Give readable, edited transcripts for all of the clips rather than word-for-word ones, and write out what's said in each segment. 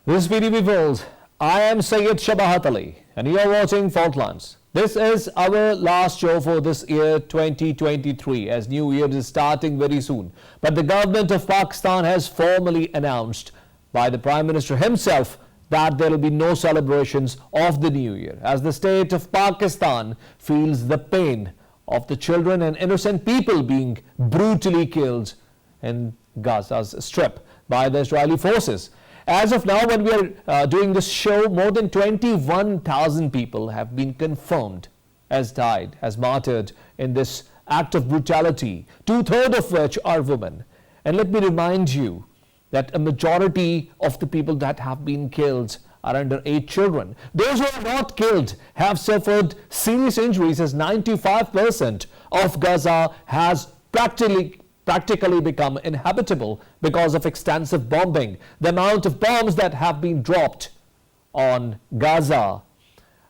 This is PTV World. I am SYED SHABAHAT and you are watching Faultlines. This is our last show for this year 2023 as New Year is starting very soon. But the government of Pakistan has formally announced by the Prime Minister himself that there will be no celebrations of the New Year as the state of Pakistan feels the pain of the children and innocent people being brutally killed in Gaza's Strip by the Israeli forces. As of now, when we are doing this show, more than 21,000 people have been confirmed as died, as martyred in this act of brutality, two-thirds of which are women. And let me remind you that a majority of the people that have been killed are under 8 children. Those who are not killed have suffered serious injuries as 95% of Gaza has practically become inhabitable because of extensive bombing. The amount of bombs that have been dropped on Gaza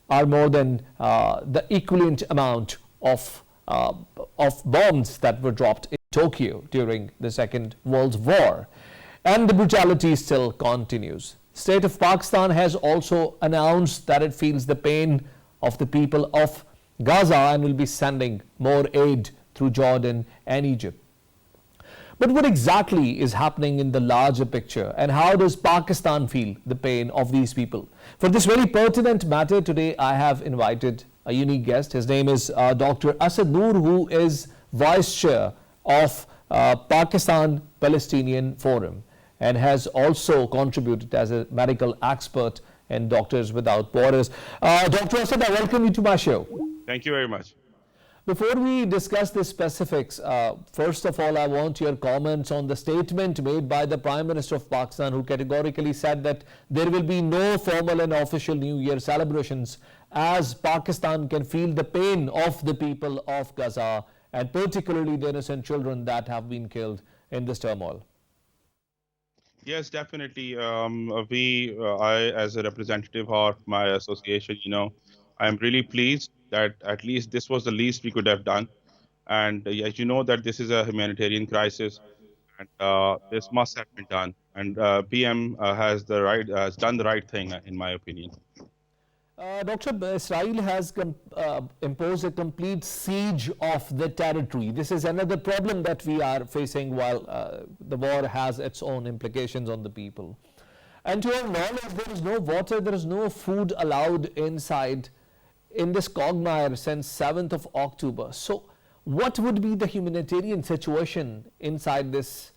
are more than the equivalent amount of bombs that were dropped in Tokyo during the Second World War. And the brutality still continues. State of Pakistan has also announced that it feels the pain of the people of Gaza and will be sending more aid through Jordan and Egypt. But what exactly is happening in the larger picture, and how does Pakistan feel the pain of these people? For this very pertinent matter, today I have invited a unique guest. His name is Dr. Asad Noor, who is Vice Chair of Pakistan Palestinian Forum and has also contributed as a medical expert in Doctors Without Borders. Dr. Asad, I welcome you to my show. Thank you very much. Before we discuss the specifics, first of all, I want your comments on the statement made by the Prime Minister of Pakistan, who categorically said that there will be no formal and official New Year celebrations as Pakistan can feel the pain of the people of Gaza and particularly the innocent children that have been killed in this turmoil. Yes, definitely. I, as a representative of my association, I'm really pleased that at least this was the least we could have done. And as you know, that this is a humanitarian crisis, and this must have been done. And PM has done the right thing, in my opinion. Dr. Israel has imposed a complete siege of the territory. This is another problem that we are facing while the war has its own implications on the people. And to our knowledge, there is no water, there is no food allowed inside in this quagmire since 7th of October. So what would be the humanitarian situation inside this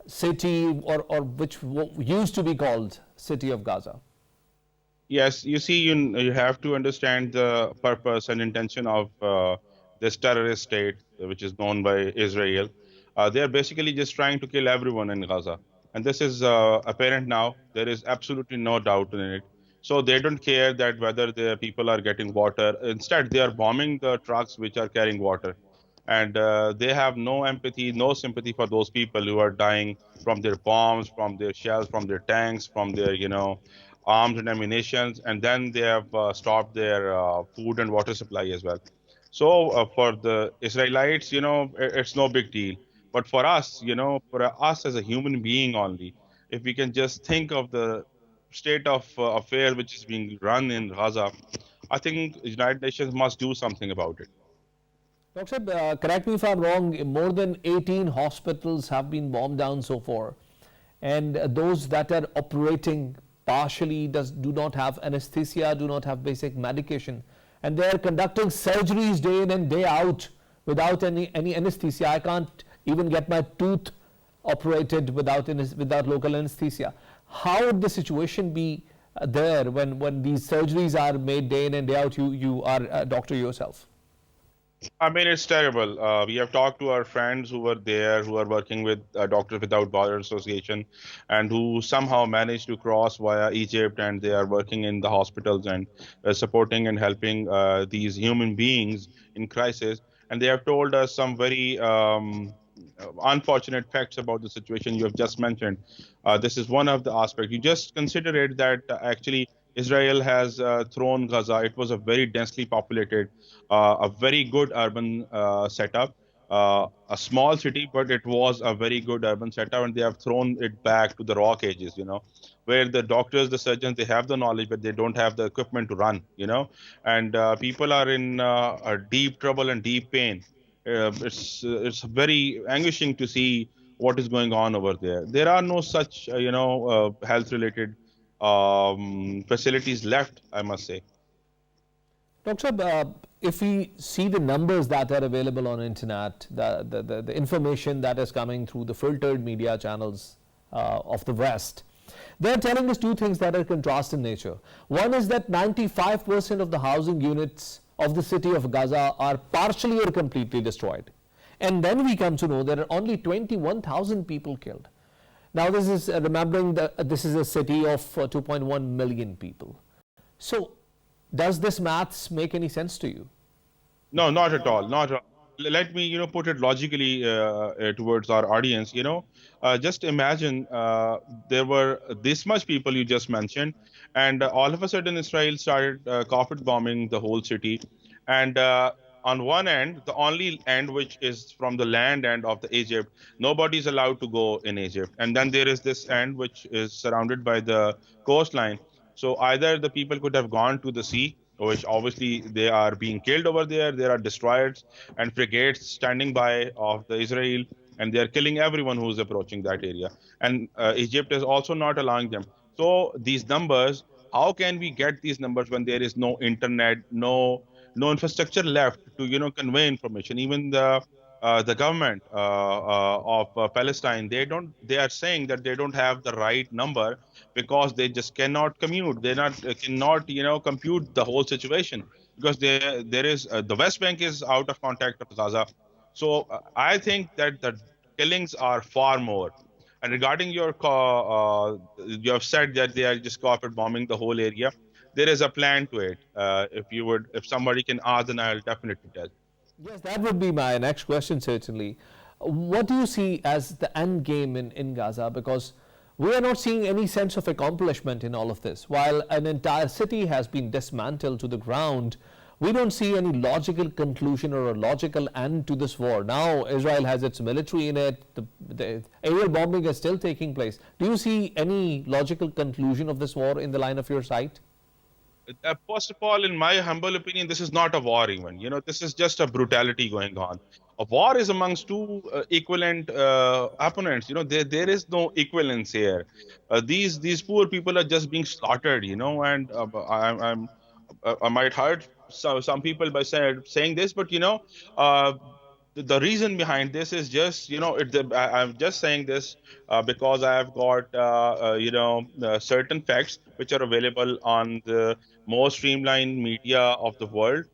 city or which used to be called City of Gaza? Yes, you see, you have to understand the purpose and intention of this terrorist state, which is known by Israel. They are basically just trying to kill everyone in Gaza. And this is apparent now. There is absolutely no doubt in it. So they don't care that whether the people are getting water. Instead, they are bombing the trucks which are carrying water. And they have no empathy, no sympathy for those people who are dying from their bombs, from their shells, from their tanks, from their, arms and ammunitions, and then they have stopped their food and water supply as well. So for the Israelites, it's no big deal. But for us, for us as a human being only, if we can just think of the state of affairs which is being run in Gaza, I think the United Nations must do something about it. Doctor, correct me if I'm wrong, more than 18 hospitals have been bombed down so far. And those that are operating partially do not have anesthesia, do not have basic medication, and they are conducting surgeries day in and day out without any anesthesia. I can't even get my tooth operated without local anesthesia. How would the situation be there when these surgeries are made day in and day out? You are a doctor yourself. I mean, it's terrible. We have talked to our friends who were there, who are working with Doctors Without Borders Association, and who somehow managed to cross via Egypt, and they are working in the hospitals and supporting and helping these human beings in crisis. And they have told us some very unfortunate facts about the situation you have just mentioned. This is one of the aspects. You just consider it that actually Israel has thrown Gaza. It was a very densely populated, a very good urban setup. a small city, but it was a very good urban setup, and they have thrown it back to the rock ages, where the doctors, the surgeons, they have the knowledge, but they don't have the equipment to run, and people are in a deep trouble and deep pain. It's very anguishing to see what is going on over there. There are no such, health related facilities left, I must say. Dr. If we see the numbers that are available on internet, the information that is coming through the filtered media channels of the West, they're telling us two things that are contrast in nature. One is that 95% of the housing units of the city of Gaza are partially or completely destroyed. And then we come to know there are only 21,000 people killed. Now, this is remembering that this is a city of 2.1 million people. So, does this maths make any sense to you? No, not at all. Not at all. Let me, put it logically towards our audience. Just imagine there were this much people you just mentioned, and all of a sudden Israel started carpet bombing the whole city, and on one end, the only end which is from the land end of the Egypt, nobody's allowed to go in Egypt, and then there is this end which is surrounded by the coastline. So either the people could have gone to the sea, which obviously they are being killed over there. There are destroyers and frigates standing by of the Israel, and they are killing everyone who is approaching that area. And Egypt is also not allowing them. So these numbers, how can we get these numbers when there is no internet, no infrastructure left to convey information? Even the government of Palestine, they are saying that they don't have the right number because they just cannot commute. They not cannot compute the whole situation because there is the West Bank is out of contact of Gaza. So I think that the killings are far more. And regarding you have said that they are just carpet bombing the whole area. There is a plan to it. If somebody can ask, then I'll definitely tell. Yes, that would be my next question, certainly. What do you see as the end game in Gaza? Because we are not seeing any sense of accomplishment in all of this. While an entire city has been dismantled to the ground, we don't see any logical conclusion or a logical end to this war. Now, Israel has its military in it, the aerial bombing is still taking place. Do you see any logical conclusion of this war in the line of your sight? First of all, in my humble opinion, this is not a war even. This is just a brutality going on. A war is amongst two equivalent opponents. There is no equivalence here. These poor people are just being slaughtered. And I might hurt some people by saying this, but the reason behind this is just I'm just saying this because I have got certain facts which are available on the most streamlined media of the world,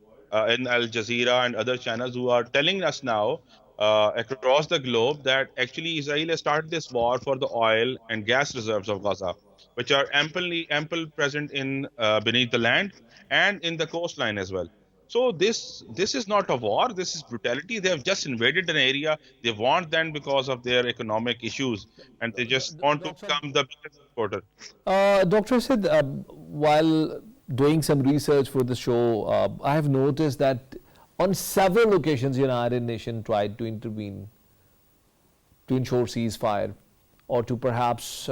in Al Jazeera and other channels, who are telling us now across the globe that actually Israel has started this war for the oil and gas reserves of Gaza, which are ample present in beneath the land and in the coastline as well. So this is not a war. This is brutality. They have just invaded an area. They want then because of their economic issues, and they just want to Doctor, become the biggest exporter. Dr. Sid, while doing some research for the show, I have noticed that on several occasions, United Nations tried to intervene to ensure ceasefire or to perhaps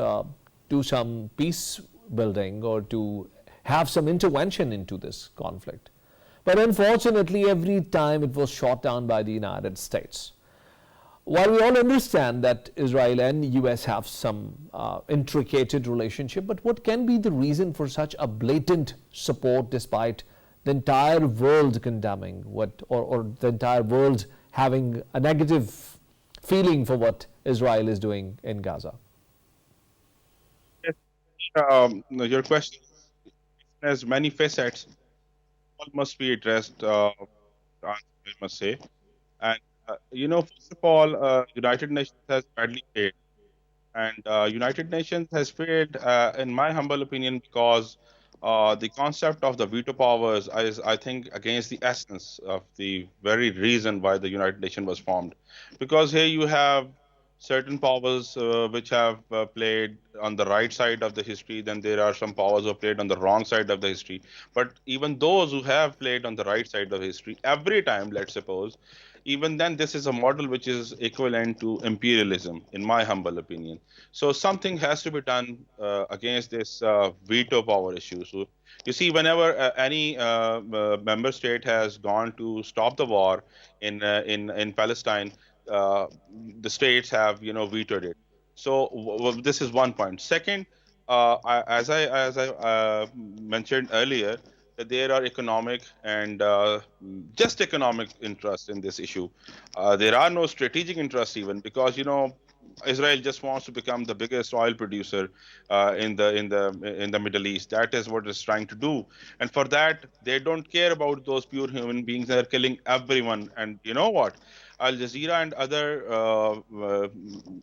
do some peace building or to have some intervention into this conflict. But unfortunately, every time it was shot down by the United States. While we all understand that Israel and US have some intricate relationship, but what can be the reason for such a blatant support despite the entire world condemning or the entire world having a negative feeling for what Israel is doing in Gaza? Yes, your question has many facets. All must be addressed. I must say, and first of all, United Nations has badly failed. And United Nations has failed, in my humble opinion, because the concept of the veto powers is, I think, against the essence of the very reason why the United Nations was formed. Because here you have certain powers which have played on the right side of the history, then there are some powers who played on the wrong side of the history. But even those who have played on the right side of history, every time, let's suppose, even then, this is a model which is equivalent to imperialism, in my humble opinion. So something has to be done against this veto power issue. So you see, whenever any member state has gone to stop the war in Palestine, uh, the states have vetoed it. So this is one point. Second, as I mentioned earlier, that there are economic and just economic interest in this issue. There are no strategic interests even, because Israel just wants to become the biggest oil producer in the Middle East. That is what it's trying to do, and for that they don't care about those pure human beings. They're killing everyone, and you know what? Al Jazeera and other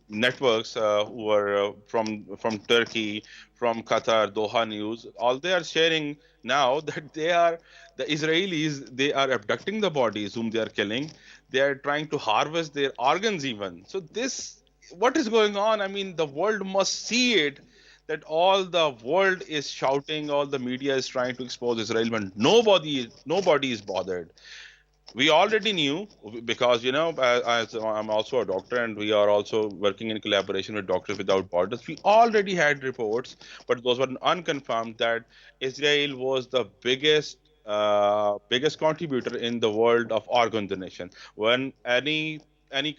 networks who are from Turkey, from Qatar, Doha News, all they are sharing now that the Israelis, they are abducting the bodies whom they are killing. They are trying to harvest their organs even. So this, what is going on? I mean, the world must see it. That all the world is shouting, all the media is trying to expose Israel, but nobody is bothered. We already knew, because as I'm also a doctor and we are also working in collaboration with Doctors Without Borders. We already had reports, but those were unconfirmed, that Israel was the biggest contributor in the world of organ donation. When any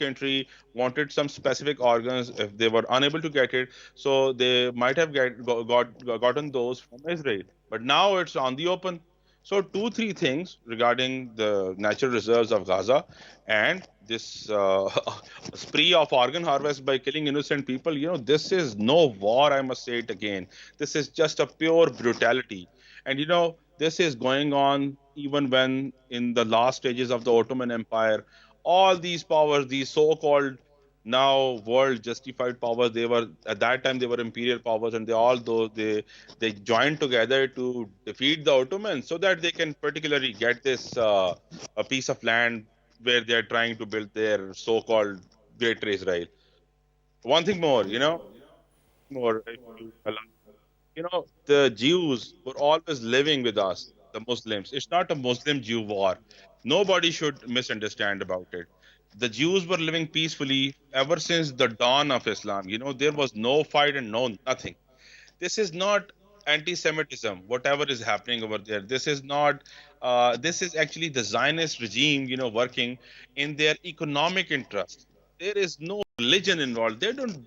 country wanted some specific organs, if they were unable to get it, so they might have gotten those from Israel. But now it's on the open. So two, three things regarding the natural reserves of Gaza and this spree of organ harvest by killing innocent people. This is no war. I must say it again. This is just a pure brutality, and this is going on even when in the last stages of the Ottoman Empire, all these powers, these so-called now world justified powers, they were at that time they were imperial powers, and they joined together to defeat the Ottomans so that they can particularly get this a piece of land where they are trying to build their so-called Greater Israel. One thing more, more, if you allow. The Jews were always living with us, the Muslims. It's not a Muslim Jew war. Nobody should misunderstand about it. The Jews were living peacefully ever since the dawn of Islam. There was no fight and no nothing. This is not anti-Semitism, whatever is happening over there. This is not. This is actually the Zionist regime, working in their economic interest. There is no religion involved. They don't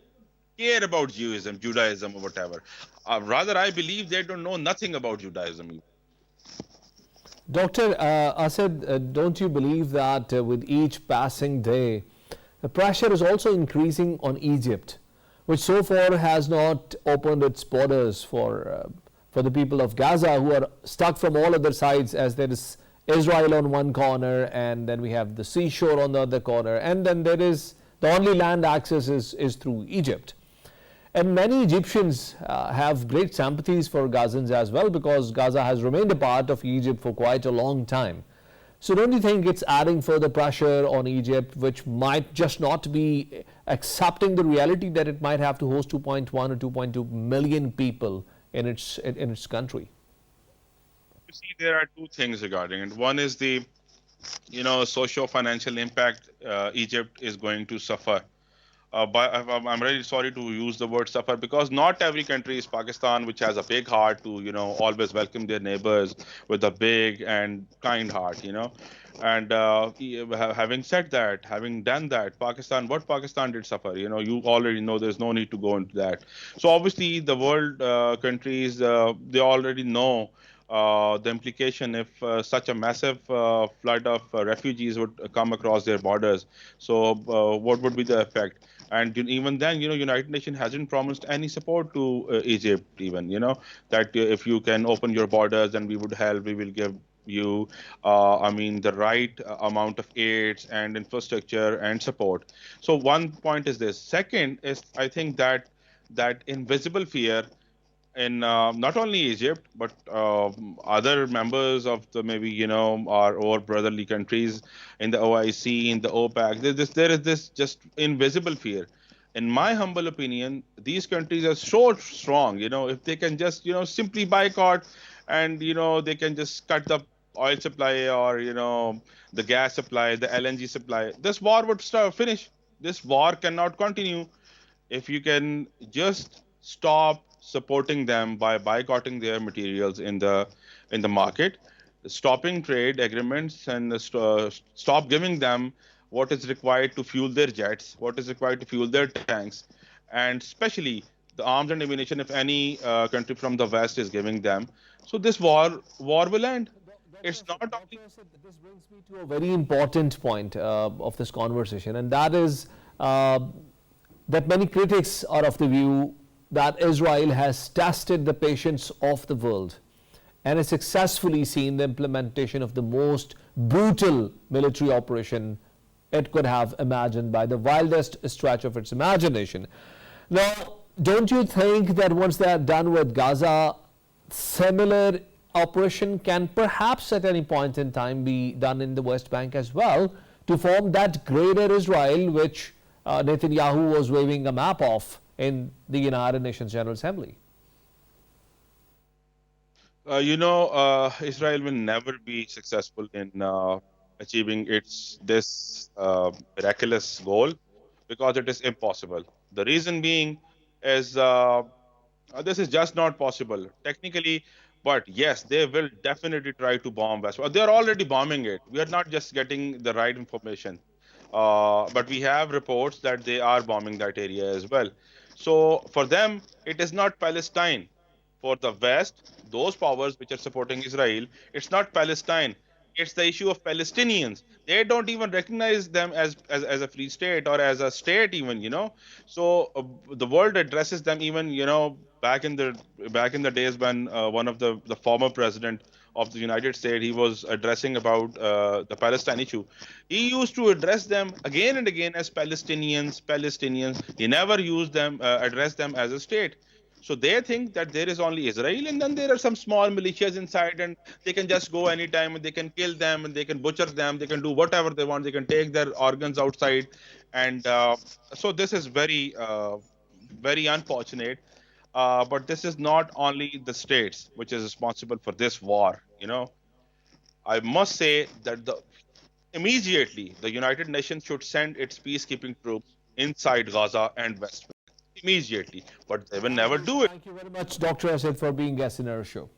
care about Judaism, or whatever. Rather, I believe they don't know nothing about Judaism. Dr. Asad, don't you believe that with each passing day, the pressure is also increasing on Egypt, which so far has not opened its borders for the people of Gaza, who are stuck from all other sides, as there is Israel on one corner, and then we have the seashore on the other corner, and then there is the only land access is through Egypt. And many Egyptians have great sympathies for Gazans as well, because Gaza has remained a part of Egypt for quite a long time. So don't you think it's adding further pressure on Egypt, which might just not be accepting the reality that it might have to host 2.1 or 2.2 million people in its country? You see, there are two things regarding it. One is the socio-financial impact Egypt is going to suffer. But I'm really sorry to use the word suffer, because not every country is Pakistan, which has a big heart to always welcome their neighbors with a big and kind heart. And having said that, having done that, what Pakistan did suffer, you already know. There's no need to go into that. So obviously, the world countries, they already know the implication if such a massive flood of refugees would come across their borders. So what would be the effect? And even then, United Nations hasn't promised any support to Egypt, even, that if you can open your borders, then we would help, we will give you, the right amount of aids and infrastructure and support. So one point is this. Second is, I think that invisible fear in not only Egypt but other members of the, maybe our brotherly countries in the OIC, in the OPEC. There is this just invisible fear. in my humble opinion, these countries are so strong. If they can just simply boycott, and they can just cut the oil supply, or the gas supply, the LNG supply, this war would start finish. This war cannot continue if you can just stop supporting them by boycotting their materials in the market, stopping trade agreements, and stop giving them what is required to fuel their jets, what is required to fuel their tanks, and especially the arms and ammunition if any country from the west is giving them. So this war will end. It's not only. Dr. Asad, this brings me to a very important point of this conversation, and that is that many critics are of the view that Israel has tested the patience of the world and has successfully seen the implementation of the most brutal military operation it could have imagined by the wildest stretch of its imagination. Now, don't you think that once they are done with Gaza, similar operation can perhaps at any point in time be done in the West Bank as well to form that greater Israel which Netanyahu was waving a map of in the United Nations General Assembly? Israel will never be successful in achieving its this miraculous goal because it is impossible. The reason being is this is just not possible technically, but yes, they will definitely try to bomb West. They are already bombing it. We are not just getting the right information, but we have reports that they are bombing that area as well. So for them, it is not Palestine. For the West, those powers which are supporting Israel, it's not Palestine. It's the issue of Palestinians. They don't even recognize them as a free state or as a state, even. So the world addresses them even back in the days when one of the former president of the United States, he was addressing about the Palestine issue. He used to address them again and again as Palestinians, Palestinians. He never used them, address them as a state. So they think that there is only Israel, and then there are some small militias inside, and they can just go anytime, and they can kill them, and they can butcher them, they can do whatever they want, they can take their organs outside, and so this is very unfortunate. But this is not only the states which is responsible for this war. I must say that immediately the United Nations should send its peacekeeping troops inside Gaza and West Bank immediately, but they will never do it. Thank you very much, Dr. Asad, for being guest in our show.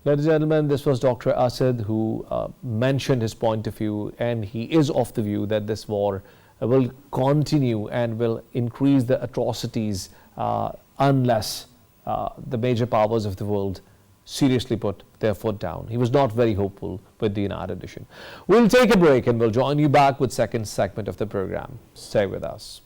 Ladies and gentlemen, this was Dr. Asad who mentioned his point of view, and he is of the view that this war will continue and will increase the atrocities unless the major powers of the world seriously put their foot down. He was not very hopeful with the United Nations. We'll take a break and we'll join you back with second segment of the program. Stay with us.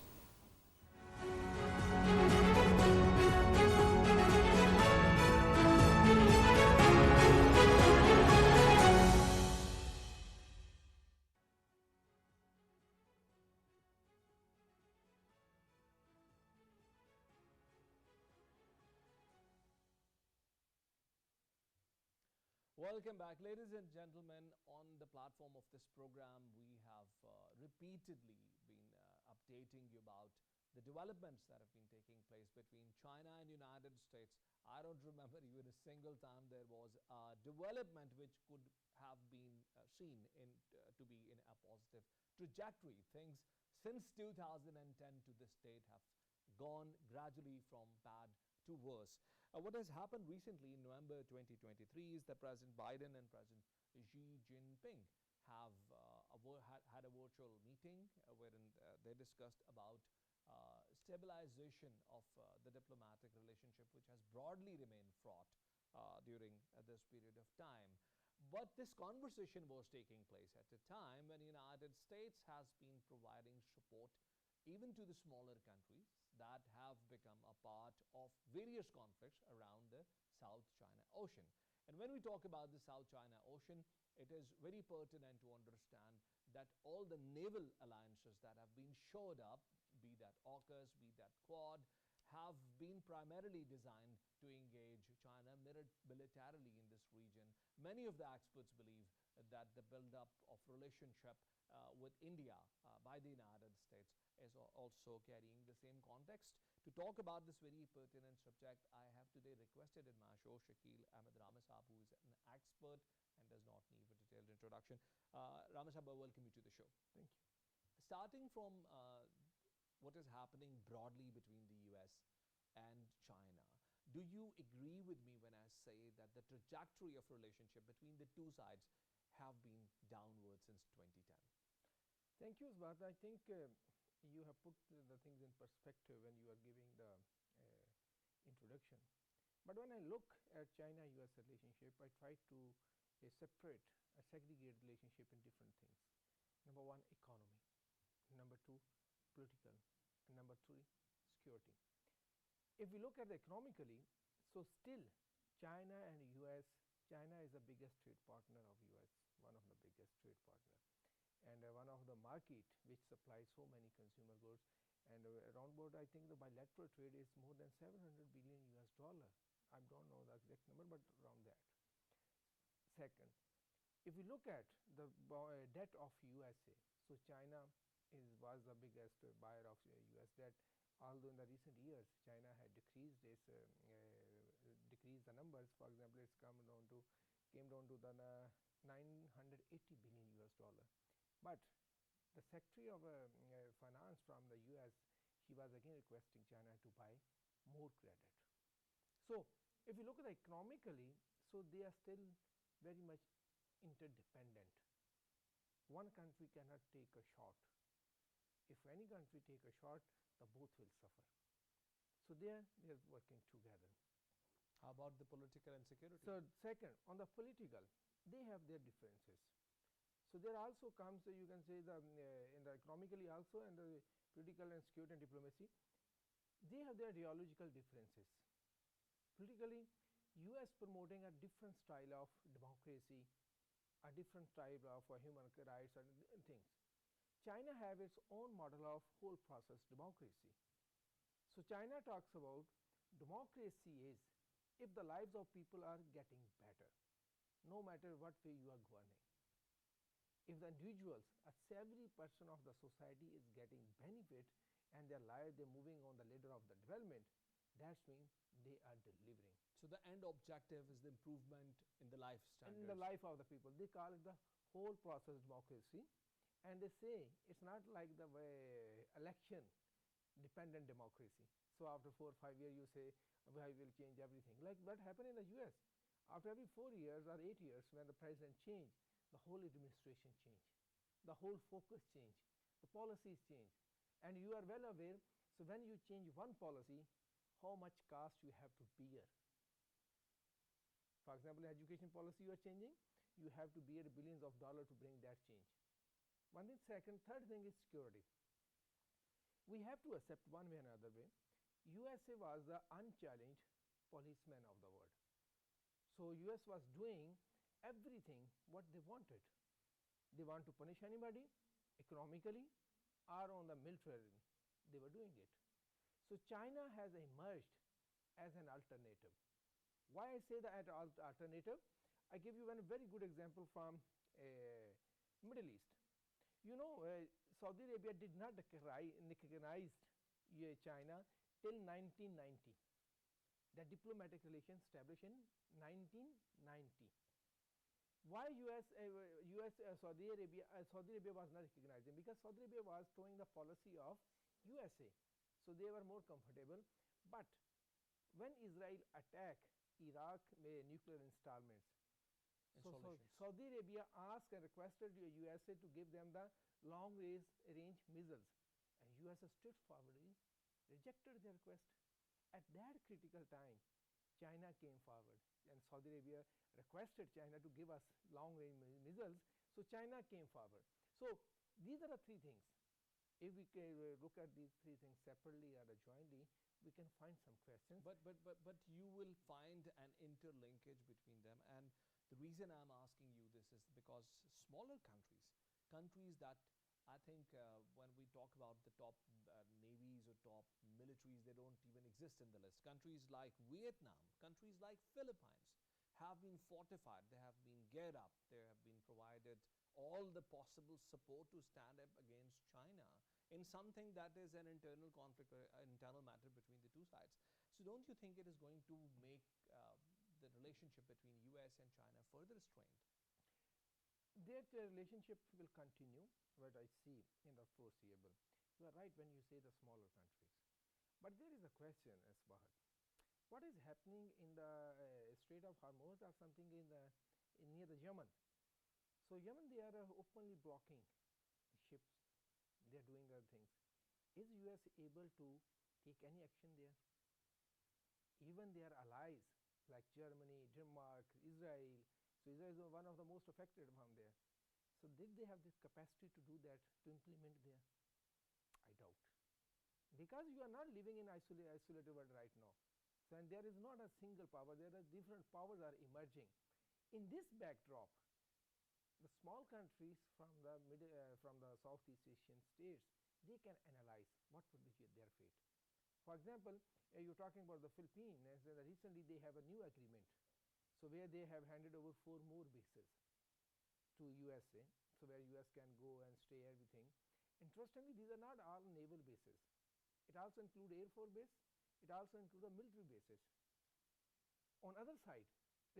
Welcome back, ladies and gentlemen. On the platform of this program, we have repeatedly been updating you about the developments that have been taking place between China and United States. I don't remember even a single time there was a development which could have been seen to be in a positive trajectory. Things since 2010 to this date have gone gradually from bad to worse. What has happened recently in November 2023 is that President Biden and President Xi Jinping have had a virtual meeting wherein they discussed about stabilization of the diplomatic relationship, which has broadly remained fraught during this period of time. But this conversation was taking place at a time when the United States has been providing support even to the smaller countries that have become a part of various conflicts around the South China Ocean. And when we talk about the South China Ocean, it is very pertinent to understand that all the naval alliances that have been shored up, be that AUKUS, be that Quad, have been primarily designed to engage China militarily in this region. Many of the experts believe that the build-up of relationship with India by the United States is also carrying the same context. To talk about this very pertinent subject, I have today requested in my show Shakil Ahmed Ramasab, who is an expert and does not need a detailed introduction. Ramasab, I welcome you to the show. Thank you. Starting from what is happening broadly between the US and China, do you agree with me when I say that the trajectory of relationship between the two sides have been downward since 2010? Thank you, Swath. I think you have put the things in perspective when you are giving the introduction. But when I look at China-US relationship, I try to separate, segregate relationship in different things. Number one, economy. Number two, political. And number three, security. If we look at economically, so still China and US, China is the biggest trade partner of US, one of the biggest trade partner, and one of the market which supplies so many consumer goods, and around about I think the bilateral trade is more than 700 billion US dollar. I don't know the exact number, but around that. Second, if we look at the debt of USA, so China was the biggest buyer of US debt, although in the recent years China had decreased its decreased the numbers. For example, it's came down to the 980 billion US dollar. But the Secretary of Finance from the US, she was again requesting China to buy more credit. So if you look at it economically, so they are still very much interdependent. One country cannot take a shot. If any country take a shot, the both will suffer. So they are working together. How about the political and security? So second, on the political, they have their differences. So there also comes, you can say, the in the economically also, and the political and security and diplomacy, they have their ideological differences. Politically, US promoting a different style of democracy, a different type of human rights and things. China have its own model of whole process democracy. So China talks about democracy is if the lives of people are getting better, no matter what way you are governing. If the individuals, every person of the society is getting benefit and their life, they're moving on the ladder of the development, that means they are delivering. So the end objective is the improvement in the life standards. In the life of the people. They call it the whole process democracy, and they say it's not like the way election dependent democracy. So after 4 or 5 years you say I will change everything, like what happened in the US. After every 4 years or 8 years, when the president changed, the whole administration changed, the whole focus changed, the policies changed, and you are well aware. So when you change one policy, how much cost you have to bear. For example, education policy you are changing, you have to bear billions of dollars to bring that change. One thing. Second, third thing is security. We have to accept one way or another way, USA was the unchallenged policeman of the world. So US was doing everything what they wanted. They want to punish anybody economically or on the military, they were doing it. So China has emerged as an alternative. Why I say that alternative? I give you one very good example from Middle East. You know, Saudi Arabia did not recognize China till 1990. The diplomatic relations established in 1990. Why Saudi Arabia was not recognizing? Because Saudi Arabia was towing the policy of USA. So they were more comfortable. But when Israel attacked Iraq nuclear installments, so Saudi Arabia asked and requested USA to give them the long range missiles, and USA straightforwardly rejected their request. At that critical time, China came forward, and Saudi Arabia requested China to give us long range missiles. So China came forward. So these are the three things. If we can look at these three things separately or jointly, we can find some questions. But you will find an interlinkage between them, and the reason I'm asking you this is because smaller countries that I think when we talk about the top navies or top militaries, they don't even exist in the list. Countries like Vietnam, countries like Philippines have been fortified, they have been geared up, they have been provided all the possible support to stand up against China in something that is an internal conflict or internal matter between the two sides. So don't you think it is going to make the relationship between US and China further strained? That relationship will continue, what I see in the foreseeable. You are right when you say the smaller countries. But there is a question, SBAHAT. What is happening in the Strait of Hormuz or something near the Yemen? So Yemen, they are openly blocking ships, they are doing other things. Is US able to take any action there? Even their allies like Germany, Denmark, Israel, so Israel is one of the most affected from there. So did they have this capacity to do that, to implement there? I doubt. Because you are not living in isolated world right now. So and there is not a single power, there are different powers are emerging. In this backdrop, the small countries from the Southeast Asian states, they can analyze what would be their fate. For example, you are talking about the Philippines, recently they have a new agreement. So where they have handed over 4 more bases to USA, so where US can go and stay everything. Interestingly, these are not all naval bases. It also includes Air Force base, it also includes the military bases. On other side,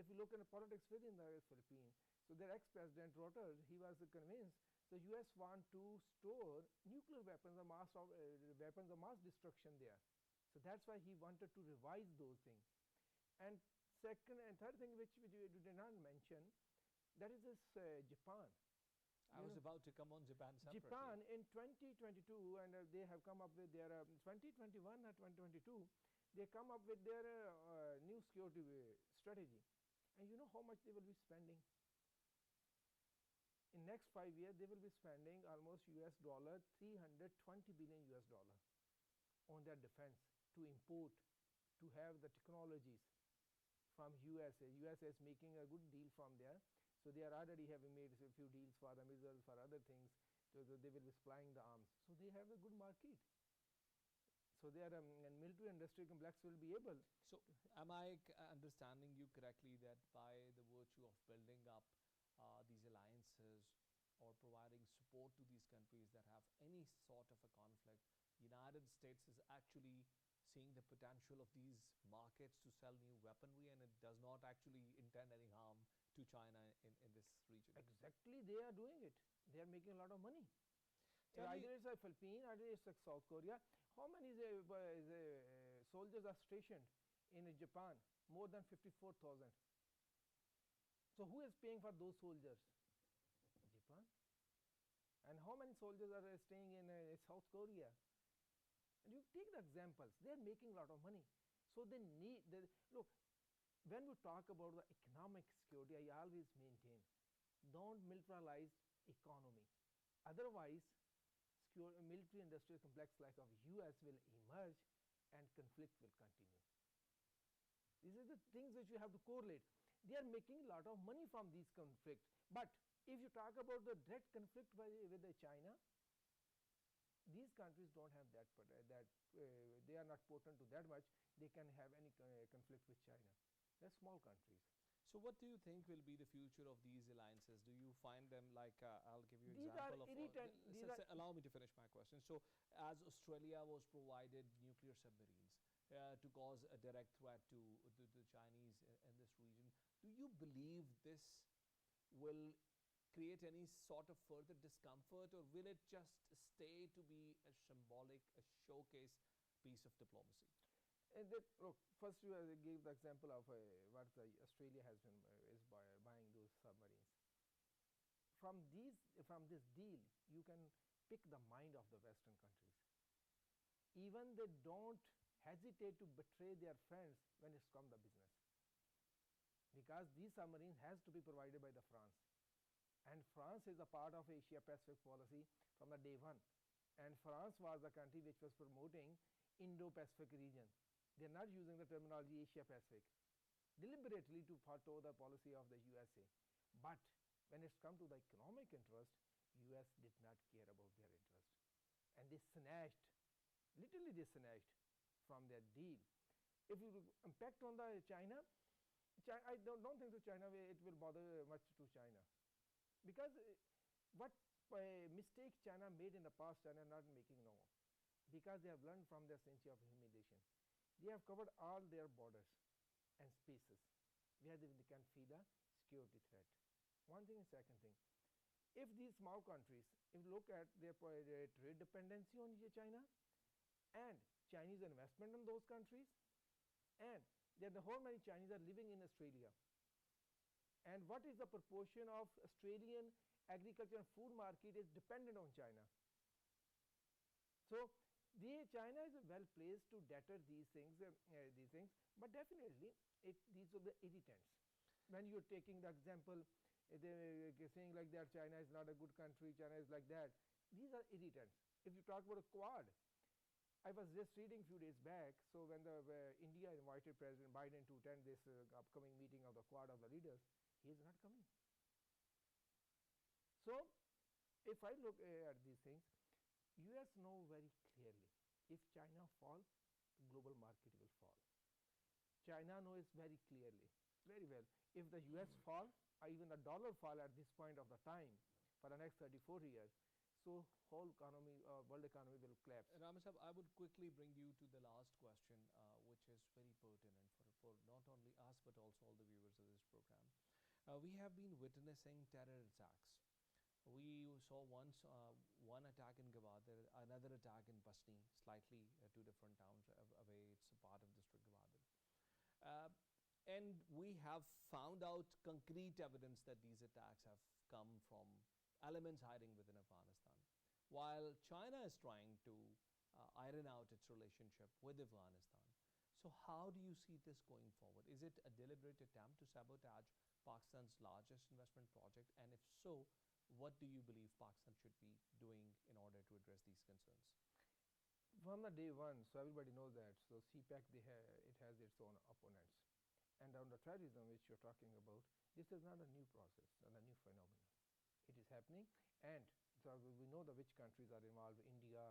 if you look at the politics within the Philippines, so their ex-president Rotter, he was convinced the US want to store nuclear weapons weapons of mass destruction there. So that's why he wanted to revise those things. And second and third thing which you did not mention, that is this Japan. I was about to come on Japan separately. Japan in 2022, and they have come up with their 2021 or 2022, they come up with their new security strategy. And you know how much they will be spending? In next 5 years, they will be spending almost US dollar 320 billion US dollar on their defense to import, to have the technologies from USA. USA is making a good deal from there. So they are already having made a few deals for the missiles, for other things. So they will be supplying the arms. So they have a good market. So their military industry complex will be able. So am I understanding you correctly that by the virtue of building up these alliances or providing support to these countries that have any sort of a conflict, United States is actually seeing the potential of these markets to sell new weaponry, and it does not actually intend any harm to China in this region? Exactly, they are doing it. They are making a lot of money. Tell Either me, it's like Philippines, either it's like South Korea. How many soldiers are stationed in Japan? More than 54,000. So who is paying for those soldiers? Japan. And how many soldiers are staying in South Korea? And you take the examples, they are making a lot of money. So they need, look, when we talk about the economic security, I always maintain, don't militarize economy. Otherwise, military industrial complex like of US will emerge and conflict will continue. These are the things which you have to correlate. They are making a lot of money from these conflicts. But if you talk about the direct conflict with China, these countries don't have that, they are not potent to that much, they can have any conflict with China. They're small countries. so what do you think will be the future of these alliances? Do you find them like, I'll give you an These example are of, allow me to finish my question. So as Australia was provided nuclear submarines to cause a direct threat to the Chinese in this region, do you believe this will create any sort of further discomfort, or will it just stay to be a symbolic, a showcase piece of diplomacy? And that, look, first you gave the example of what Australia has been buying those submarines. From this deal, you can pick the mind of the Western countries. Even they don't hesitate to betray their friends when it's come the business, because these submarines has to be provided by the France. And France is a part of Asia Pacific policy from the day one. And France was the country which was promoting Indo-Pacific region. They are not using the terminology Asia Pacific deliberately to foretold the policy of the USA. But when it's come to the economic interest, US did not care about their interest. And they snatched, literally they snatched from their deal. If you impact on the China I don't think so China it will bother much to China, because what mistake China made in the past, China not making now, because they have learned from their century of humiliation. They have covered all their borders and spaces where they can feel a security threat. One thing and second thing, if these small countries, if you look at their trade dependency on China and Chinese investment in those countries, and there the whole many Chinese are living in Australia, and what is the proportion of Australian agriculture and food market is dependent on China. So China is well placed to deter these things, but definitely these are the irritants. When you are taking the example, they saying like that China is not a good country, China is like that. These are irritants. If you talk about a Quad, I was just reading few days back. So when the India invited President Biden to attend this upcoming meeting of the Quad of the leaders, he is not coming. So if I look at these things, US know very clearly, if China fall, the global market will fall. China knows very clearly, very well, if the US fall, or even the dollar fall at this point of the time for the next 34 years, so whole economy, world economy will collapse. Ramesh Sahab, I would quickly bring you to the last question, which is very pertinent for not only us but also all the viewers of this program. We have been witnessing terror attacks. We saw once one attack in Gwadar, another attack in Pasni, slightly 2 different towns away. It's a part of district Gwadar. And we have found out concrete evidence that these attacks have come from elements hiding within Afghanistan. While China is trying to iron out its relationship with Afghanistan. So how do you see this going forward? Is it a deliberate attempt to sabotage Pakistan's largest investment project? And if so, what do you believe Pakistan should be doing in order to address these concerns? From the day one, so everybody knows that. So CPEC, it has its own opponents. And on the terrorism which you're talking about, this is not a new process, not a new phenomenon. It is happening, and so we know the which countries are involved. India,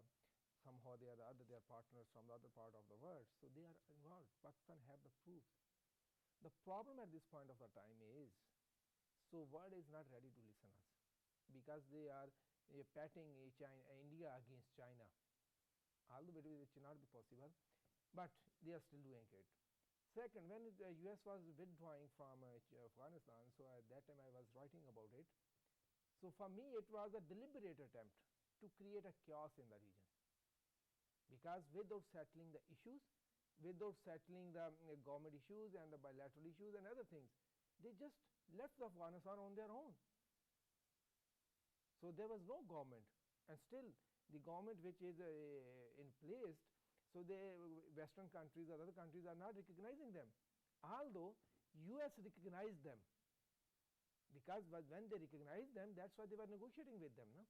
somehow they are they are partners from the other part of the world, so they are involved. Pakistan have the proofs. The problem at this point of the time is, so world is not ready to listen us, because they are patting India against China, although it will not be possible, but they are still doing it. Second, when the US was withdrawing from Afghanistan, so at that time I was writing about it. So for me it was a deliberate attempt to create a chaos in the region, because without settling the issues, without settling the government issues and the bilateral issues and other things, they just left Afghanistan on their own. So there was no government, and still the government which is in place, so the Western countries or other countries are not recognizing them, although US recognized them, because when they recognized them, that's why they were negotiating with them. No?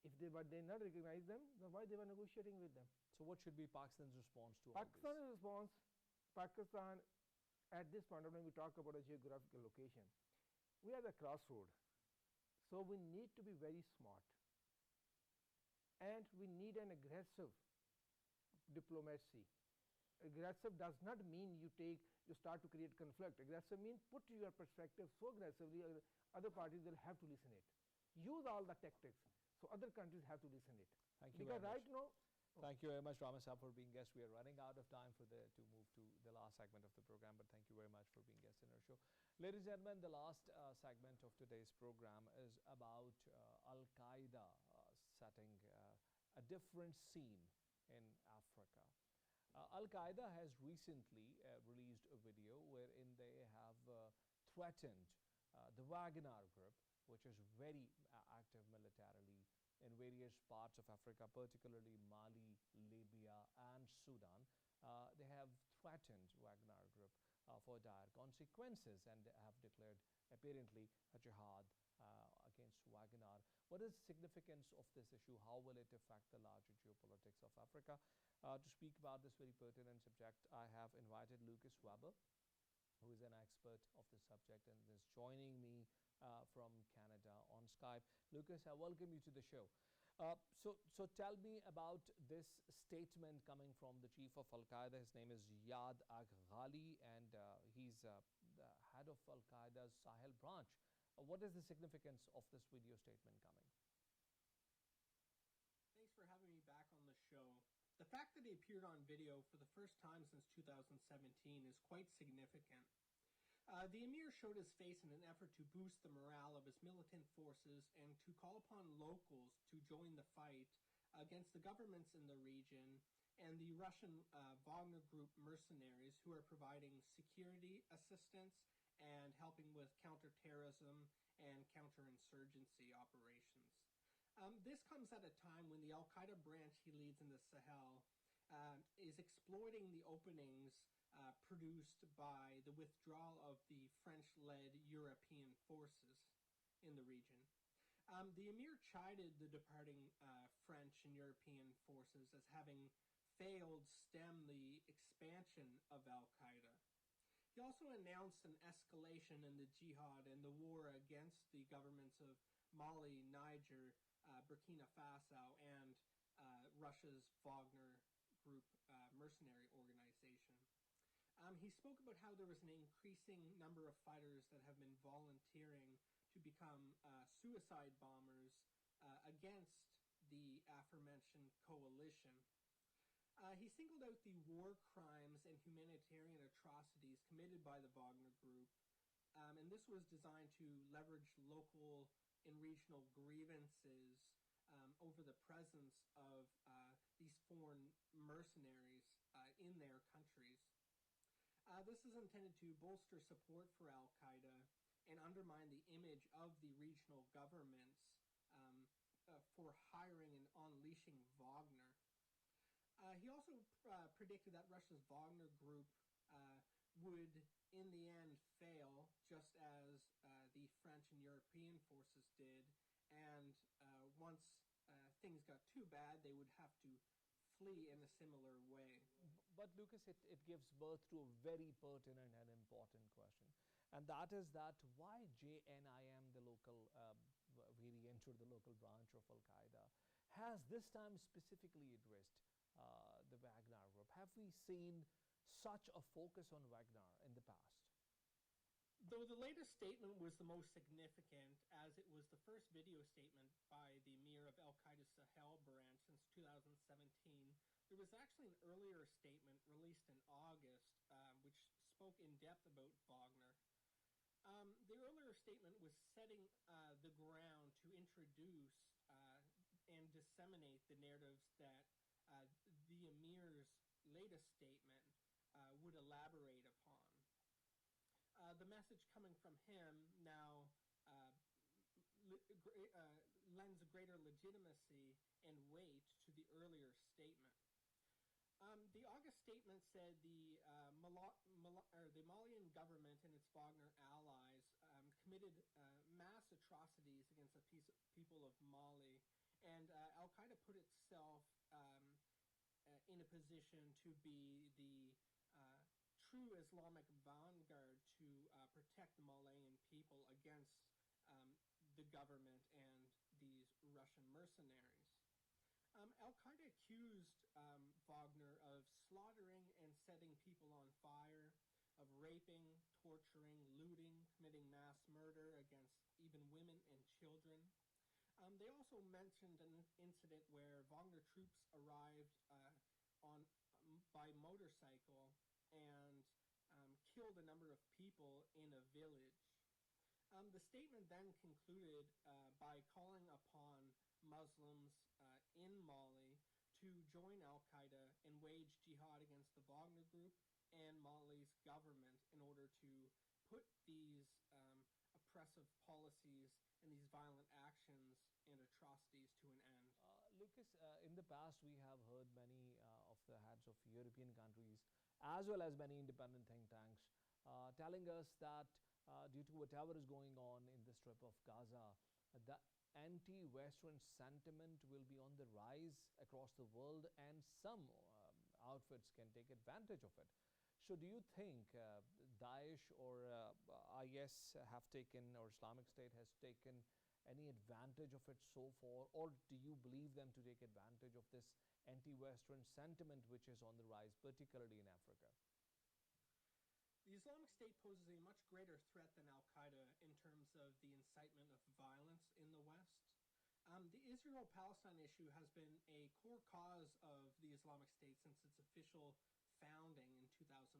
If they did not recognize them, then why they were negotiating with them? So what should be Pakistan's response to all this? Pakistan's response, Pakistan at this point of time, we talk about a geographical location. We are the crossroad, so we need to be very smart, and we need an aggressive diplomacy. Aggressive does not mean you start to create conflict. Aggressive means put your perspective so aggressively, other parties will have to listen it. Use all the tactics, so other countries have to listen it. Thank you because very right much. now. Thank you very much, Ramesh Sahab, for being guest. We are running out of time to move to the last segment of the program, but thank you very much for being guest in our show. Ladies and gentlemen, the last segment of today's program is about Al-Qaeda setting a different scene in Africa. Al-Qaeda has recently released a video wherein they have threatened the Wagner group, which is very active militarily in various parts of Africa, particularly Mali, Libya and Sudan. They have threatened Wagner group for dire consequences and have declared apparently a jihad against Wagner. What is the significance of this issue? How will it affect the larger geopolitics of Africa? To speak about this very pertinent subject, I have invited Lucas Weber, who is an expert of this subject and is joining me from Canada on Skype. Lucas, I welcome you to the show. So tell me about this statement coming from the chief of Al Qaeda. His name is Yad Ghali, and he's the head of Al Qaeda's Sahel branch. What is the significance of this video statement coming? Thanks for having me back on the show. The fact that he appeared on video for the first time since 2017 is quite significant. The emir showed his face in an effort to boost the morale of his militant forces and to call upon locals to join the fight against the governments in the region and the Russian Wagner Group mercenaries who are providing security assistance and helping with counterterrorism and counterinsurgency operations. This comes at a time when the Al-Qaeda branch he leads in the Sahel is exploiting the openings produced by the withdrawal of the French-led European forces in the region. The emir chided the departing French and European forces as having failed stem the expansion of Al-Qaeda. He also announced an escalation in the jihad and the war against the governments of Mali, Niger, Burkina Faso, and Russia's Wagner Group mercenary organization. He spoke about how there was an increasing number of fighters that have been volunteering to become suicide bombers against the aforementioned coalition. He singled out the war crimes and humanitarian atrocities committed by the Wagner Group, and this was designed to leverage local and regional grievances over the presence of these foreign mercenaries in their countries. This is intended to bolster support for Al-Qaeda and undermine the image of the regional governments for hiring and unleashing Wagner. He also predicted that Russia's Wagner Group would, in the end, fail, just as the French and European forces did, and once things got too bad, they would have to flee in a similar way. But Lucas, it gives birth to a very pertinent and important question, and that is that why JNIM, the local variant or the local branch of Al-Qaeda, has this time specifically addressed the Wagner Group? Have we seen such a focus on Wagner in the past? Though the latest statement was the most significant, as it was the first video statement by the emir of Al-Qaeda's Sahel branch since 2017, there was actually an earlier statement released in August which spoke in depth about Wagner. The earlier statement was setting the ground to introduce and disseminate the narratives that the emir's latest statement would elaborate upon. The message coming from him now lends a greater legitimacy and weight to the earlier statement. The August statement said the Malian government and its Wagner allies committed mass atrocities against the people of Mali, and Al-Qaeda put itself in a position to be the true Islamic vanguard to protect the Malian people against the government and these Russian mercenaries. Al-Qaeda accused Wagner of slaughtering and setting people on fire, of raping, torturing, looting, committing mass murder against even women and children. They also mentioned an incident where Wagner troops arrived by motorcycle and killed a number of people in a village. The statement then concluded by calling upon Muslims in Mali to join Al-Qaeda and wage jihad against the Wagner Group and Mali's government in order to put these oppressive policies and these violent actions and atrocities to an end. Lucas, in the past we have heard many of the heads of European countries as well as many independent think tanks telling us that due to whatever is going on in the Strip of Gaza, the anti-Western sentiment will be on the rise across the world, and some outfits can take advantage of it. So do you think Daesh or IS have taken, or Islamic State has taken any advantage of it so far, or do you believe them to take advantage of this anti-Western sentiment which is on the rise, particularly in Africa? The Islamic State poses a much greater threat than Al-Qaeda in terms of the incitement of violence in the West. The Israel-Palestine issue has been a core cause of the Islamic State since its official founding in 2014.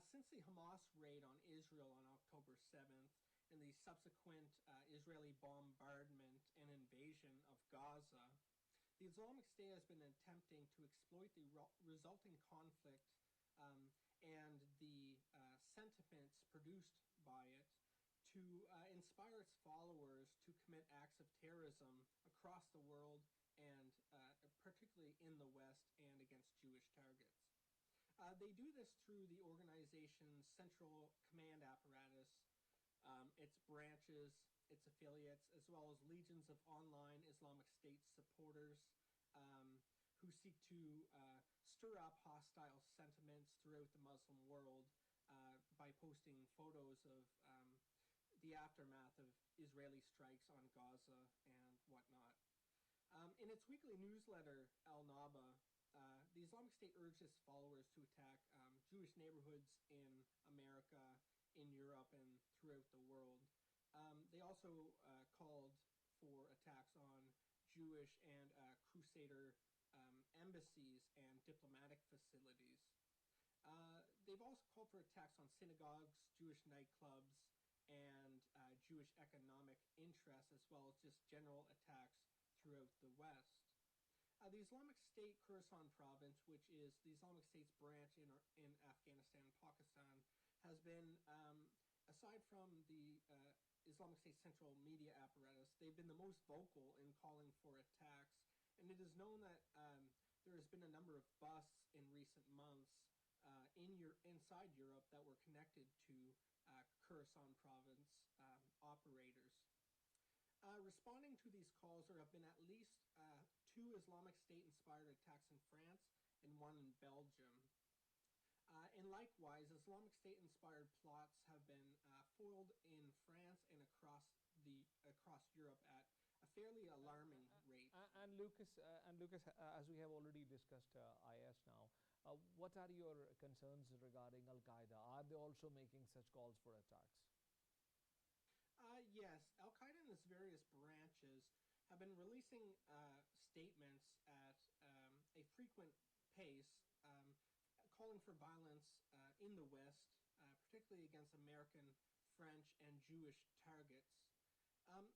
Since the Hamas raid on Israel on October 7th and the subsequent Israeli bombardment and invasion of Gaza, the Islamic State has been attempting to exploit the resulting conflict and the sentiments produced by it to inspire its followers to commit acts of terrorism across the world and particularly in the West and against Jewish targets. They do this through the organization's central command apparatus, its branches, its affiliates, as well as legions of online Islamic State supporters who seek to stir up hostile sentiments throughout the Muslim world by posting photos of the aftermath of Israeli strikes on Gaza and whatnot. In its weekly newsletter, Al-Naba, the Islamic State urged its followers to attack Jewish neighborhoods in America, in Europe, and throughout the world. They also called for attacks on Jewish and Crusader embassies and diplomatic facilities. They've also called for attacks on synagogues, Jewish nightclubs, and Jewish economic interests, as well as just general attacks throughout the West. The Islamic State Khorasan province, which is the Islamic State's branch in Afghanistan and Pakistan, has been, aside from the Islamic State central media apparatus, they've been the most vocal in calling for attacks. And it is known that there has been a number of busts in recent months inside Europe that were connected to Khorasan province operators. Responding to these calls, there have been at least 2 Islamic State-inspired attacks in France and 1 in Belgium. And likewise, Islamic State-inspired plots have been foiled in France and across Europe at a fairly alarming rate. And Lucas, as we have already discussed IS now, what are your concerns regarding Al-Qaeda? Are they also making such calls for attacks? Yes, Al-Qaeda and its various branches have been releasing statements at a frequent pace, calling for violence in the West, particularly against American, French, and Jewish targets.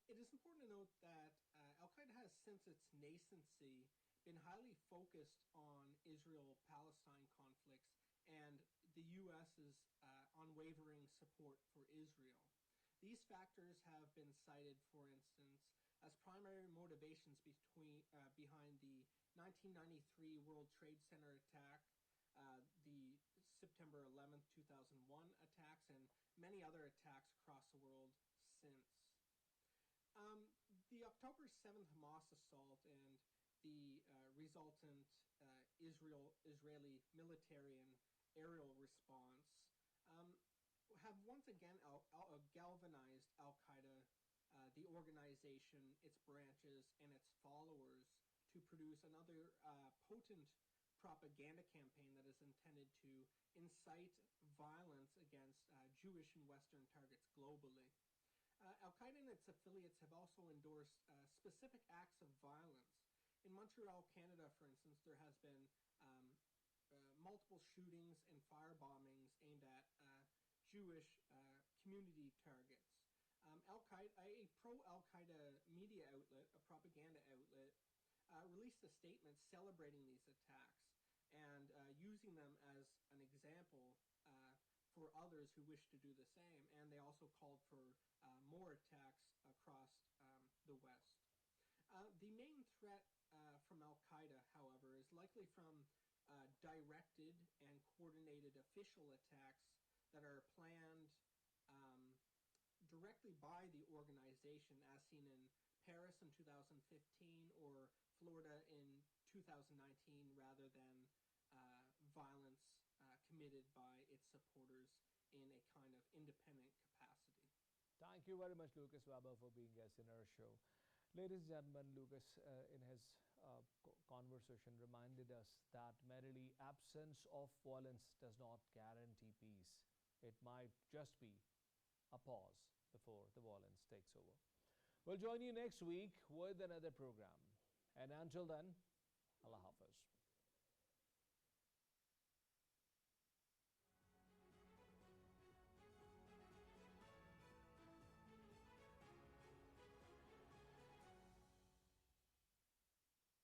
It is important to note that Al-Qaeda has, since its nascency, been highly focused on Israel-Palestine conflicts and the U.S.'s unwavering support for Israel. These factors have been cited, for instance, as primary motivations behind the 1993 World Trade Center attack, the September 11th, 2001 attacks, and many other attacks across the world since. The October 7th Hamas assault and the resultant Israeli military and aerial response have once again galvanized Al-Qaeda, the organization, its branches, and its followers to produce another potent propaganda campaign that is intended to incite violence against Jewish and Western targets globally. Al-Qaeda and its affiliates have also endorsed specific acts of violence. In Montreal, Canada, for instance, there has been multiple shootings and firebombings aimed at Jewish community targets. A pro-Al-Qaeda media outlet, a propaganda outlet, released a statement celebrating these attacks and using them as an example for others who wish to do the same. And they also called for more attacks across the West. The main threat from Al-Qaeda, however, is likely from directed and coordinated official attacks that are planned directly by the organization, as seen in Paris in 2015 or Florida in 2019, rather than violence committed by its supporters in a kind of independent capacity. Thank you very much, Lucas Weber, for being guest in our show. Ladies and gentlemen, Lucas, in his conversation, reminded us that merely absence of violence does not guarantee peace. It might just be a pause before the violence takes over. We'll join you next week with another program. And until then, Allah Hafiz.